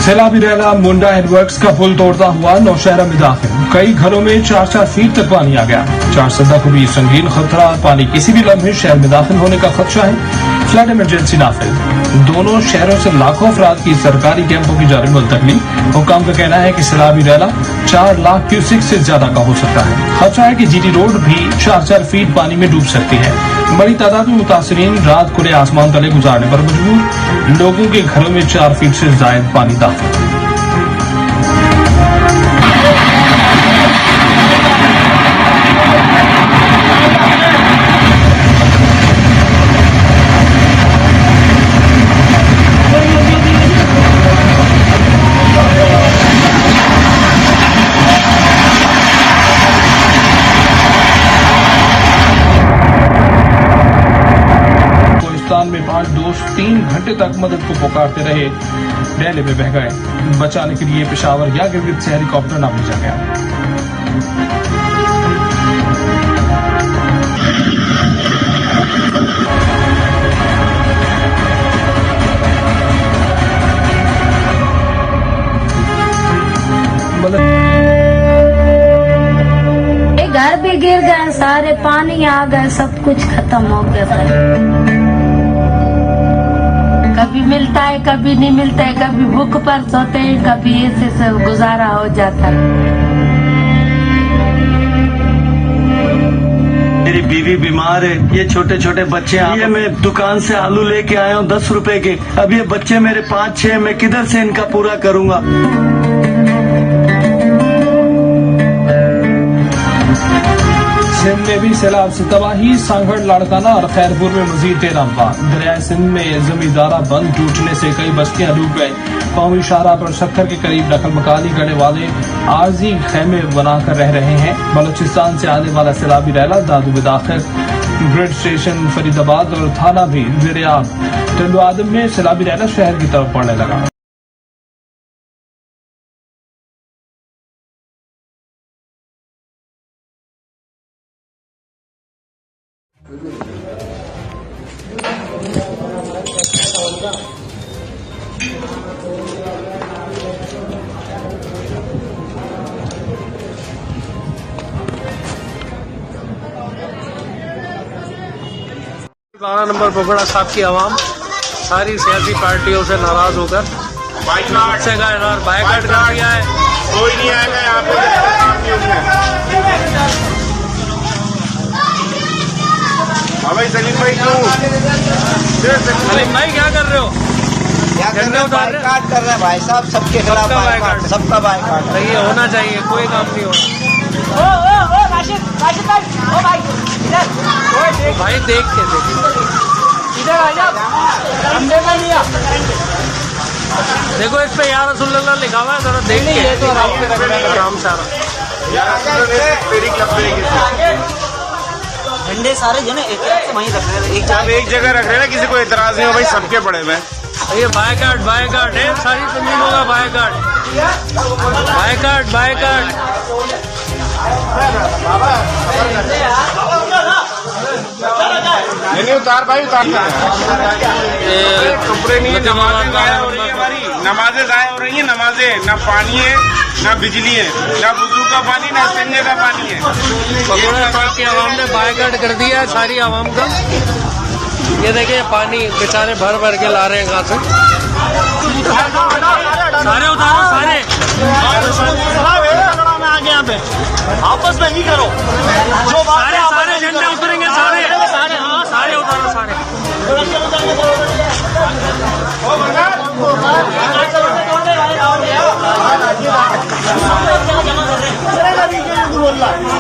सैलाबी रैला मुंडा एडवर्क्स का पुल तोड़ता हुआ नौशहरा में दाखिल। कई घरों में 4-4 फीट तक पानी आ गया। 4 सदा को भी संगीन खतरा। पानी किसी भी लम्हे शहर में दाखिल होने का खदशा है। फ्लड इमरजेंसी नाफिज। दोनों शहरों से लाखों अफराद की सरकारी कैंपों की जारी मुलतवी। हुकाम का कहना है कि सैलाबी रैला 4 लाख क्यूसिक से ज्यादा का हो सकता है। खदशा है कि जीटी रोड भी 4-4 फीट पानी में डूब सकती है। बड़ी तादाद में मुतासरीन रात खुले आसमान तले गुजारने पर मजबूर। लोगों के घरों में 4 फीट से ज्यादा पानी दाखिल। में 5 दोस्त 3 घंटे तक मदद को पुकारते रहे। रैले में बह गए। बचाने के लिए पेशावर या गिरगिट से हेलीकॉप्टर न भेजा गया। घर भी गिर गए, सारे पानी आ गए, सब कुछ खत्म हो गया। कभी मिलता है, कभी नहीं मिलता है, कभी भूख पर सोते हैं, कभी ऐसे से गुजारा हो जाता है। मेरी बीवी बीमार है, ये छोटे छोटे बच्चे हैं। ये मैं दुकान से आलू लेके आया हूँ 10 रुपए के। अब ये बच्चे मेरे 5-6, मैं किधर से इनका पूरा करूँगा। सिंध में भी सैलाब से तबाही। सांगड़, लाड़काना और खैरपुर में मजीद 13 अफराद। दरियाए सिंध में जमींदारा बंद टूटने से कई बस्तियां डूब गए। कौमी शाहराह पर शक्कर के करीब नकल मकानी करने वाले आरजी खेमे बनाकर रह रहे हैं। बलूचिस्तान से आने वाला सैलाबी रैला दादू में दाखिल। ग्रिड स्टेशन फरीदाबाद और थाना भी ज़ेर-ए-आब। टल्लू आदम में सैलाबी रैला शहर की तरफ पड़ने लगा। बारह नंबर पकड़ा साहब की आवाम सारी सियासी पार्टियों से नाराज होकर से बायकॉट कर दिया है। कोई नहीं आएगा यहाँ पे। भाई सलीम भाई क्यों? सलीम भाई क्या कर रहे हो? झंडे उतार रहे कर रहे हैं भाई साहब, सबके खिलाफ बायकॉट, सबका बायकॉट। सही है, होना चाहिए, कोई काम नहीं होना। भाई देख के देखो इस पे या रसूलुल्लाह लिखा हुआ है, जरा देख के। ये तो राम सारा झंडे सारे जो है एक से वहीं रख रहे हैं, एक जगह रख रहे हैं ना, किसी को एतराज नहीं हो भाई, सबके पड़े में। ये बायकॉट है, सारी जमीनों का बायकॉट। नहीं उतार भाई, उतार। कपड़े नहीं है, नमाजें जाया हो रही है हमारी, नमाजें जाया हो रही है। नमाजें, ना पानी है, ना बिजली है, ना वुजू का पानी, ना इस्तेंजे का पानी है। पकौड़ा साहब की आवाम ने बायकॉट कर दिया है सारी आवाम का। ये देखिए पानी बेचारे भर भर के ला रहे हैं कहाँ से। सारे उतारो, सारे आगे यहाँ पे आपस में नहीं करो। जो सारे झंडे उतरेंगे, सारे उतारो, सारे। बोल रहा है